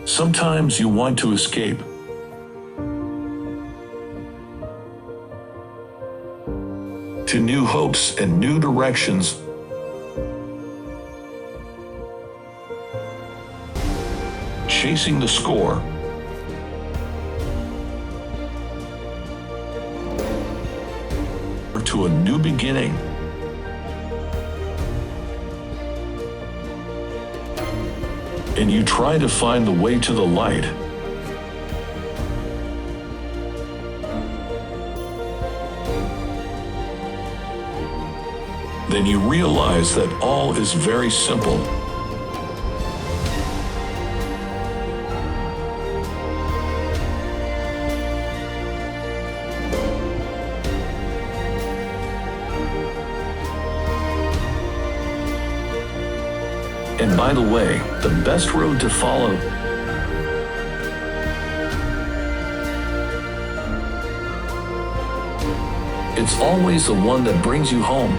Sometimes you want to escape. To new hopes and new directions. Chasing the score. To a new beginning. And you try to find the way to the light. Then you realize that all is very simple. And by the way, the best road to follow it's always the one that brings you home.